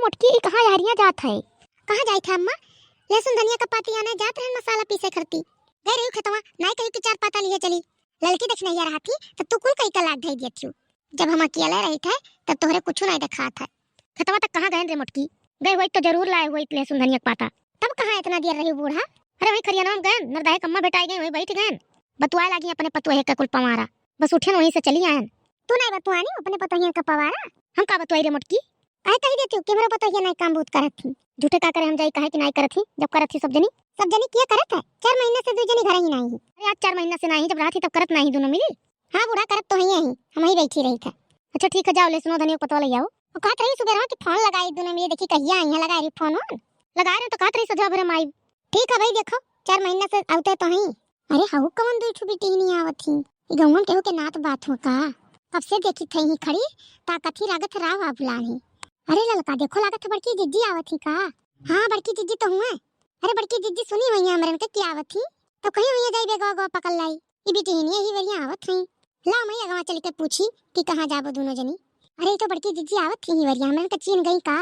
मोटकी कहाँ यारियां जात है? कहाँ जाई था अम्मा? लहसुन धनिया का पाती आने जात रहन मसाला पीसे करती। गए रही खतवा नहीं कही कि 4 पाता लिए चली। लड़की देख नहीं रहा थी तब तू कुल कई का लाग धई दियत थी। जब हम अकेले रही थे तब तोहरे कुछ नहीं देखा था। खतवा तक कहाँ गए रे मोटकी? गए होई तो जरूर लाए होई लहसुन धनिया का पाता। तब कहाँ इतना देर रही बूढ़ा? अरे वही खरियाना में गए नरदाई कम्मा बेटाई गई वही बैठ गए। बतुआ लगी अपने पतोहे का कुल पवारा। बस उठे वहीं से चली आए। तू नहीं बतुआनी अपने पतोहिया का पवारा? हम का बतुआई रे मोटकी? काहे कही देती कि मेरा पतोहिया नहीं काम बहुत करत थी। झूठे का करे हम जाई कहे कि नहीं करत थी जब करत थी सब जनी किया करत है। 4 महीने से 2 जनी घर ही नहीं। अरे आज 4 महीने से नहीं जब रात थी तब करत नहीं दोनों मिली। हां बूढ़ा करत तो ही हम ही बैठी रही था। अच्छा ठीक है जाओ ले सुनो धनिया पतवा ले आओ। और कहत रही सुबह कि फोन लगाई दोनों मिली देखी कहिया आई है लगा रही फोन लगा रहे तो कहत रही सजा भरे माई। ठीक है भाई देखो 4 महीने से आउते तो ही। अरे हाउ कौन दो ठो बेटी नहीं आवत थी। ई गौम केहू के नात बात हो का? कब से देखी थई ही खड़ी ताकत ही लागत राव बुलानी। अरे ललका देखो लागत बड़की जिज्जी आवत ही का? हां बड़की जिज्जी तो हुआ। अरे बड़की जिज्जी सुनी हुई हमरन के क्या आवत थी तो कहीं हुई जाई बेगवा गवा पकड़ लाई। ई बेटी नहीं ही वरिया आवत थई। ला मैं अगवा चल के पूछी कि कहां जाबो दोनों जनी। अरे तो बड़की जिज्जी आवत थी ही वरिया हमरन के चीन गई का?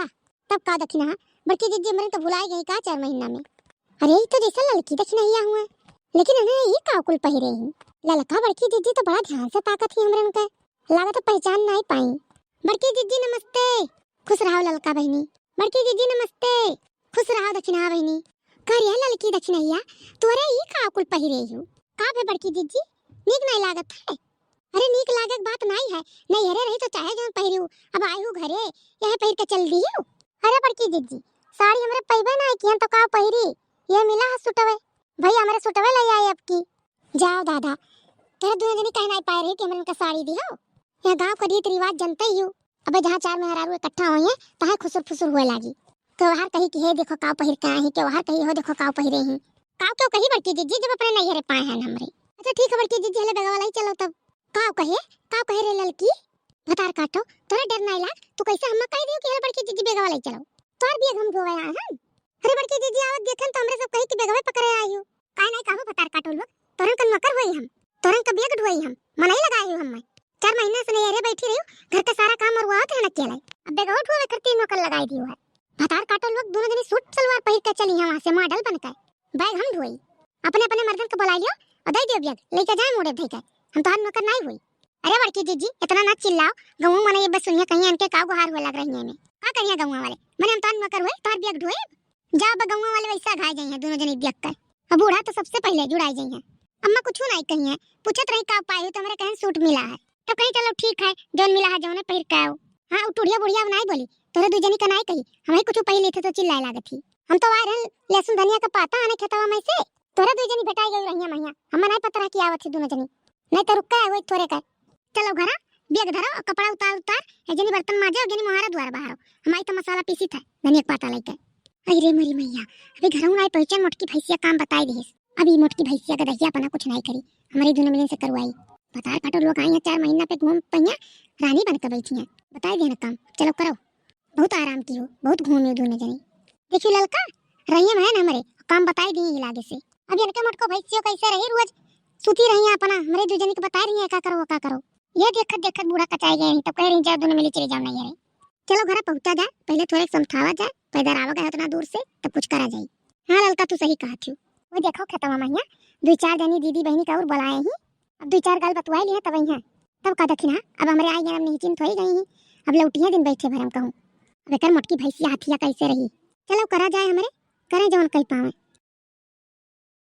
तब का दखिना बड़की जिज्जी हमरन तो भुलाई गई का 4 महीना में। अरे ई तो जैसा लड़की दखिना हिया हुआ लेकिन उन्हें ये का कुल पहिरे ही। ललका बड़की जिज्जी तो बड़ा ध्यान से ताकत ही हमरन के लागत पहचान नहीं पाई। बड़की जिज्जी नमस्ते। खुश रहो ललका बहनी। बड़की जिज्जी नमस्ते। खुश रहो दक्षिणा बहनी। करिया ललकी दक्षिणैया तोरे ई का कुल पहिरे हो? का बे बड़की जिज्जी नीक नहीं लागत है? अरे नीक लागत बात नहीं है। नहीं हरे रही तो चाहे जो पहिरू अब आयु घरे यह पहिर के चल दियो। अरे बड़की जिज्जी साड़ी हमरे पहिबे नहीं कियन तो का पहिरी? ये मिला है सुटवे भई हमरे सुटवे ले आई अब की। जाओ दादा तेरे दोनों जनी कह नहीं पाए रहे कि हमरे का साड़ी दियो। यह गांव का रीत रिवाज जनते ही हो। अबे जहां 4 मेहरारू इकट्ठा होई है तहां खुसुर फुसुर होए लागी। तो वहां कही कि हे देखो काव पहिर के आई के वहां कही हो देखो काव पहिरे ही। काव क्यों कही बड़की जिज्जी जब अपने नहीं हरे पाए हैं हमरे। अच्छा ठीक है बड़की जिज्जी हले बेगवा लाई चलो तब। काव कहे रे ललकी भतार काटो तोरा डर नहीं लाग तू कैसे हम कह दियो कि हले बड़की जिज्जी बेगवा लाई चलो। तोर भी हम धोवे आ हम। अरे बड़की जिज्जी आवत देखन तो हमरे सब कही कि बेगवा पकड़े आइयो। काहे नहीं कहू भतार काटो लोग तोरन का नौकर होई हम। तोरन का बेग ढोई हम मनई लगाई हो हम। 4 महीने से नहीं हरे बैठी रही घर का सारा काम और वात है ना केले। अब बेगवा ढोवे करती नौकर लगाई दियो है। भतार काटो लोग दोनों जनी सूट सलवार पहिर के चली है वहां से मॉडल बनकर। बैग हम ढोई अपने अपने मर्दन को बुला लियो और दे दियो बैग लेके जाए मोड़े धई के। हम तो नौकर नहीं हुई। अरे बड़की जिज्जी इतना ना चिल्लाओ गऊ मने ये बस सुनिए कहीं इनके का गुहार हुए लग रही है में का करिया गऊ वाले मने हम तो नौकर हुए तोर बैग ढोए। जाओ बगऊ वाले वैसा घाय जाई है दोनों जनी बैग कर। अब बूढ़ा तो सबसे पहले जुड़ाई जाई है। अम्मा कुछ नहीं कही है पूछत रही का पाई हो तो हमरे कहन सूट मिला है तो कहीं चलो ठीक है जोन मिला है जोने पहिर के आओ। हां उठुड़िया बुढ़िया नहीं बोली तोरे दू जनी का नहीं कही हमें कुछ पहले थे तो चिल्लाए लागत थी। हम तो आ रहल लहसुन धनिया का पाता आने खेतवा में से तोरे दू जनी भेटाई गई रहिया मैया हम नहीं पता कि आवत थी दोनों जनी नहीं तो रुक के होई थोड़े का। चलो घरा बैग धरो और कपड़ा उतार ए जनी बर्तन माजे और जनी मोहारा द्वार बाहर हमारी तो मसाला पीसी था धनिया का पाता लेके। अरे मरी मैया अभी घर में आई पहचान मोटकी भैंसिया काम बताई दी। अभी मोटकी भैंसिया का दहिया पना कुछ नहीं करी हमारी दोनों मिलन से करवाई। बतार काटो लोग आई हैं 4 महीना पे घूम पहिया रानी बनकर बैठी हैं बताई देना काम चलो करो। बहुत आराम की हो बहुत घूमी हो दोनों जनी। देखियो ललका रहिए मैं हमारे काम बताई दी इलागे से। अब इनके मोटको भैंसियों कैसे रही रोज सुती रही है अपना हमारे दू जनी को बता रही है का करो का करो। ये देखत बूढ़ा कचाई गए तो कह रही जाओ दोनों मिली चले जाओ नहीं है। चलो घर पहुंचा जाए पहले थोड़े समझावा जाए पैदर आवा गया उतना दूर से तब कुछ करा जाए। हाँ ललका तू सही कहा थी। वो देखो खतवा मैया 2-4 जनी दीदी बहनी का और बुलाए ही अब 2-4 गाल बतवाई लिए तब यहाँ तब का दखिना अब हमारे आई जन्म नहीं चिंत हो ही गई अब लौटिया दिन बैठे भरम कहूँ। अब एक मोटकी भैंसिया हाथिया कैसे रही। चलो करा जाए हमारे करें जौन कही पावे।